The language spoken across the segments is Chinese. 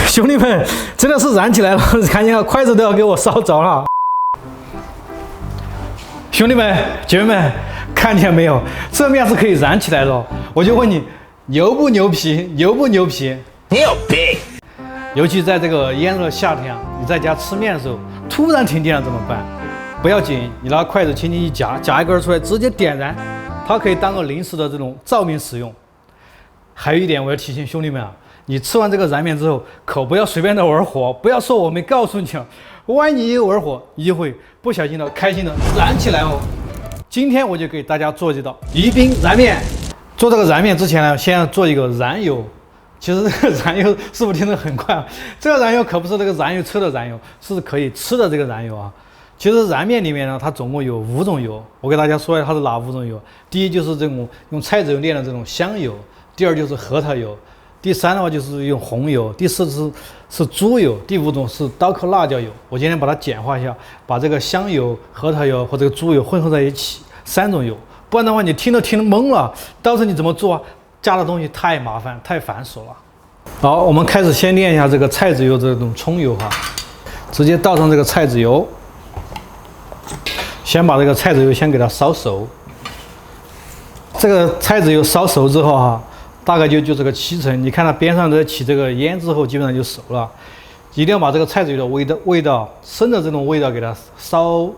兄弟们，真的是燃起来了！看见筷子都要给我烧着了。兄弟们、姐妹们，看见没有？这面是可以燃起来的。我就问你，牛不牛皮？牛不牛皮？牛逼！尤其在这个炎热的夏天，你在家吃面的时候，突然停电了怎么办？不要紧，你拿筷子轻轻一夹，夹一根出来，直接点燃，它可以当个临时的这种照明使用。还有一点，我要提醒兄弟们啊，你吃完这个燃面之后，可不要随便的玩火，不要说我没告诉你啊，万一一玩火，你就会不小心的、开心的燃起来哦。今天我就给大家做这道宜宾燃面。做这个燃面之前呢，先要做一个燃油。其实这个燃油是不是听得很快啊？这个燃油可不是这个燃油车的燃油，是可以吃的这个燃油啊。其实燃面里面呢，它总共有5种油，我给大家说一下它是哪5种油。第一就是这种用菜籽油炼的这种香油，第二就是核桃油，第三的话就是用红油，第四是猪油，第5种是刀扣辣椒油。我今天把它简化一下，把这个香油、核桃油和这个猪油混合在一起，3种油。不然的话，你听懵了，到时候你怎么做啊？加的东西太麻烦、太繁琐了。好，我们开始先炼一下这个菜籽油这种葱油哈，直接倒上这个菜籽油，先把这个菜籽油先给它烧熟。这个菜籽油烧熟之后哈，大概就这个7成，你看它边上都起这个烟之后，基本上就熟了。一定要把这个菜籽油的味道生的这种味道给它烧。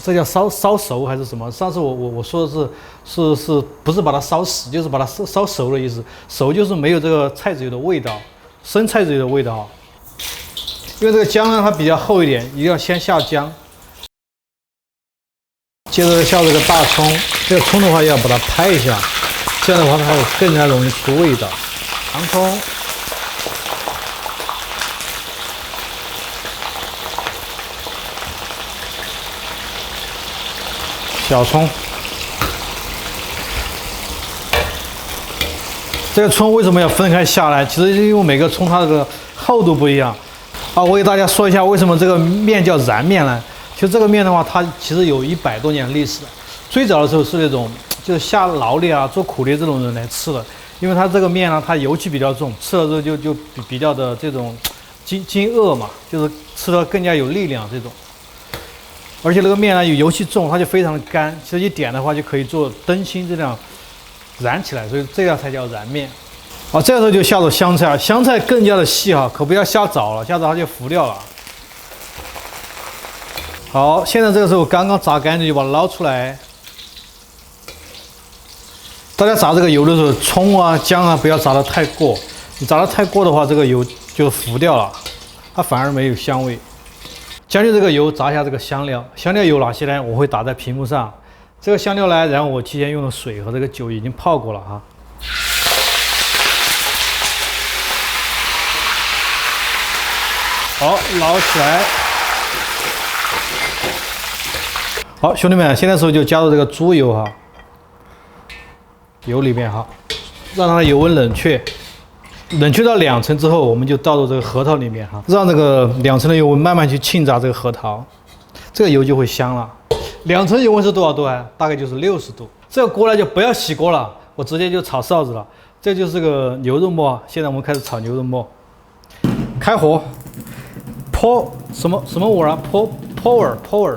这叫烧熟还是什么？上次我说的是不是把它烧死，就是把它烧熟的意思。熟就是没有这个菜籽油的味道，生菜籽油的味道。因为这个姜呢它比较厚一点，一定要先下姜，接着下这个大葱。这个葱的话要把它拍一下，这样的话它会更加容易出味道。洋葱。小葱，这个葱为什么要分开下来？其实因为每个葱它这个厚度不一样啊。我给大家说一下为什么这个面叫燃面呢？其实这个面的话，它其实有100多年的历史。最早的时候是那种就是下劳力啊、做苦力这种人来吃的，因为它这个面呢，它油气比较重，吃了之后就比较的这种惊饿嘛，就是吃的更加有力量这种。而且那个面呢有油气重，它就非常的干，其实一点的话就可以做灯芯这样燃起来，所以这样才叫燃面。好，这个时候就下入香菜，香菜更加的细哈，可不要下早了，下早它就糊掉了。好，现在这个时候刚刚炸干净，就把它捞出来。大家炸这个油的时候，葱啊、姜啊不要炸得太过，你炸得太过的话，这个油就糊掉了，它反而没有香味。将就这个油炸一下这个香料，香料有哪些呢？我会打在屏幕上。这个香料呢，然后我提前用的水和这个酒已经泡过了哈。好，捞起来。好，兄弟们，现在时候就加入这个猪油哈，油里面哈，让它的油温冷却。冷却到2成之后，我们就倒入这个核桃里面哈，让这个2成的油温慢慢去浸炸这个核桃，这个油就会香了。2成油温是多少度啊？大概就是60度。这个锅呢就不要洗锅了，我直接就炒臊子了。这就是这个牛肉末，现在我们开始炒牛肉末。开火，泼什么味啊？泼味，pour。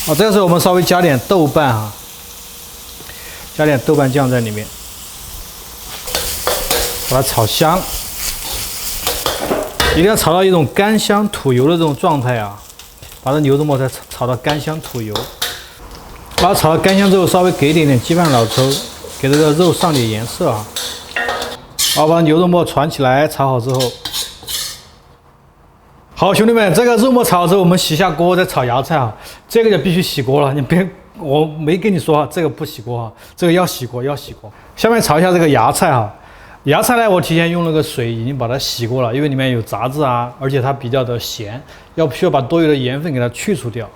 好，这个时候我们稍微加点豆瓣啊，加点豆瓣酱在里面，把它炒香，一定要炒到一种干香吐油的这种状态啊，把这牛肉末再炒到干香吐油，把它炒到干香之后，稍微给一点鸡饭老抽，给这个肉上点颜色啊。好，把牛肉末传起来，炒好之后。好，兄弟们，这个肉末炒好之后，我们洗下锅再炒芽菜啊。这个就必须洗锅了，你别，我没跟你说啊，这个不洗锅啊，这个要洗锅，要洗锅。下面炒一下这个芽菜哈，芽菜呢，我提前用那个水已经把它洗过了，因为里面有杂质啊，而且它比较的咸，需要把多余的盐分给它去除掉。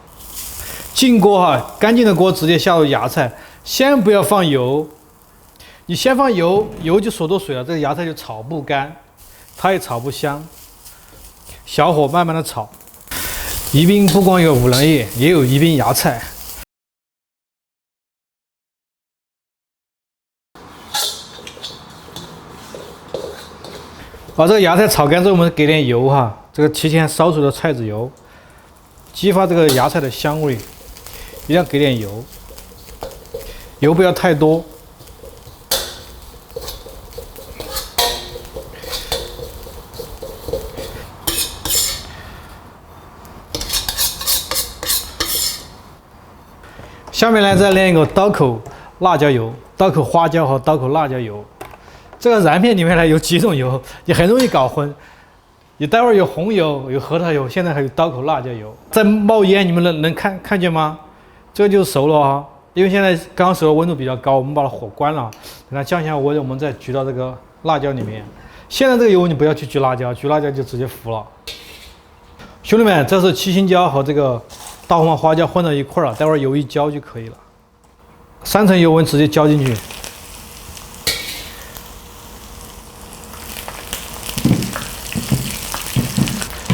进锅哈，干净的锅直接下入芽菜，先不要放油，你先放油，油就锁住水了，这个芽菜就炒不干，它也炒不香。小火慢慢的炒。宜宾不光有五粮液，也有宜宾芽菜。把这个芽菜炒干之后，我们给点油哈，这个提前烧熟的菜籽油，激发这个芽菜的香味，一定要给点油，油不要太多。下面呢，再来一个刀口辣椒油、刀口花椒和刀口辣椒油。这个燃面里面呢有几种油，你很容易搞混。你待会儿有红油、有核桃油，现在还有刀口辣椒油在冒烟，你们能看见吗？这个就熟了啊，因为现在刚刚熟的温度比较高，我们把它火关了，等它降下温，我们再举到这个辣椒里面。现在这个油你不要去举辣椒，举辣椒就直接糊了。兄弟们，这是七星椒和这个大红花椒混到一块儿了，待会儿油一浇就可以了。3层油温直接浇进去。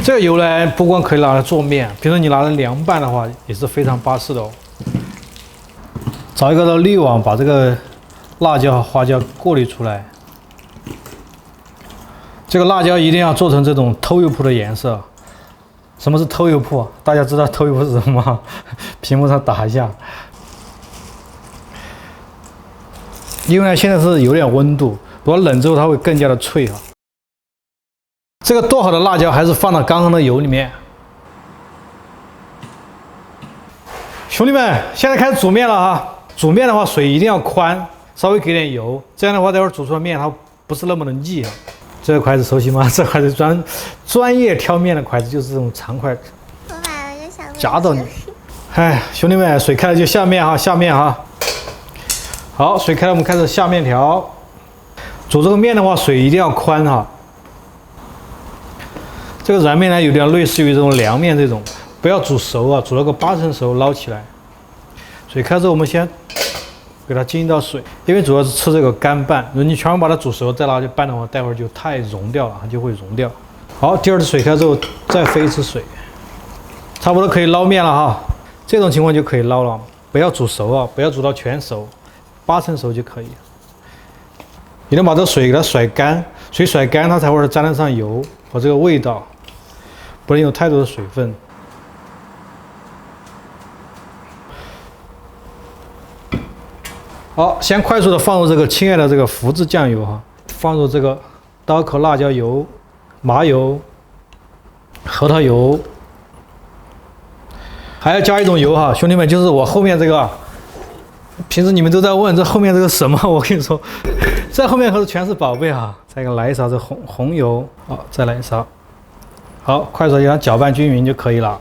这个油呢，不光可以拿来做面，比如说你拿来凉拌的话，也是非常巴适的哦。找一个滤网，把这个辣椒和花椒过滤出来。这个辣椒一定要做成这种偷油铺的颜色。什么是偷油铺？大家知道偷油铺是什么吗？屏幕上打一下。因为呢，现在是有点温度，如果冷之后它会更加的脆哈。这个剁好的辣椒还是放到刚刚的油里面。兄弟们，现在开始煮面了哈。煮面的话，水一定要宽，稍微给点油，这样的话，待会儿煮出的面它不是那么的腻啊。这个筷子熟悉吗？这筷子专业挑面的筷子，就是这种长筷子。我买了个小夹到你。哎，兄弟们，水开了就下面哈，下面哈。好，水开了，我们开始下面条。煮这个面的话，水一定要宽哈。这个燃面呢，有点类似于这种凉面这种，不要煮熟啊，煮了个8成熟捞起来。水开之后，我们先给它浸一道水，因为主要是吃这个干拌。如果你全部把它煮熟再拿去拌的话，待会儿就太溶掉了，它就会溶掉。好，第二次水开之后再飞一次水，差不多可以捞面了哈。这种情况就可以捞了，不要煮熟啊，不要煮到全熟，8成熟就可以。一定把这水给它甩干，水甩干它才会沾得上油和这个味道，不能有太多的水分。好，先快速的放入这个亲爱的这个福字酱油哈，放入这个刀口辣椒油、麻油、核桃油，还要加一种油哈，兄弟们，就是我后面这个，平时你们都在问这后面这个什么，我跟你说，这后面可是全是宝贝哈。再给来一勺这红油，好，再来一勺，好，快速给它搅拌均匀就可以了。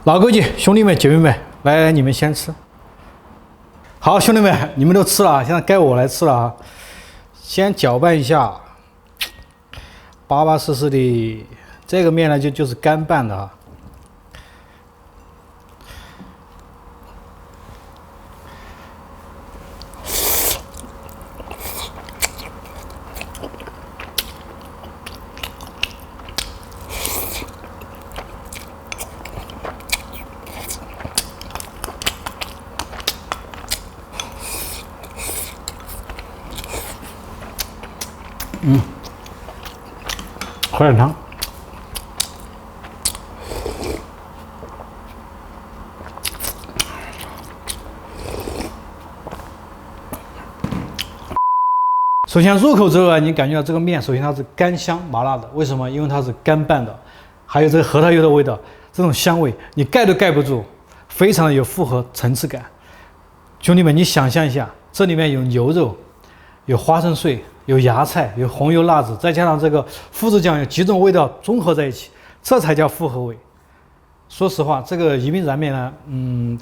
老规矩，兄弟们姐妹们，来，你们先吃。好，兄弟们，你们都吃了，现在该我来吃了啊！先搅拌一下，巴巴适适的。这个面呢，就是干拌的啊。喝点汤。首先入口之后啊，你感觉到这个面，首先它是干香麻辣的，为什么？因为它是干拌的，还有这个核桃油的味道，这种香味你盖都盖不住，非常的有复合层次感。兄弟们，你想象一下，这里面有牛肉，有花生碎，有芽菜，有红油辣子，再加上这个夫子酱，有几种味道综合在一起，这才叫复合味。说实话，这个宜宾燃面呢，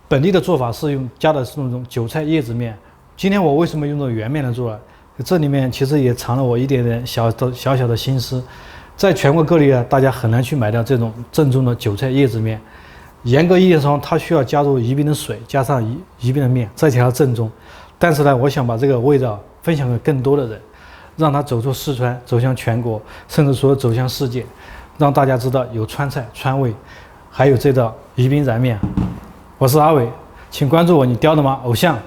本地的做法是加的是那种韭菜叶子面。今天我为什么用这圆面来做呢？这里面其实也藏了我一点点小小的心思。在全国各地啊，大家很难去买到这种正宗的韭菜叶子面。严格意义上，它需要加入宜宾的水，加上宜宾的面，这才叫正宗。但是呢，我想把这个味道分享给更多的人，让它走出四川，走向全国，甚至说走向世界，让大家知道有川菜、川味，还有这道宜宾燃面。我是阿伟，请关注我，你雕的吗？偶像。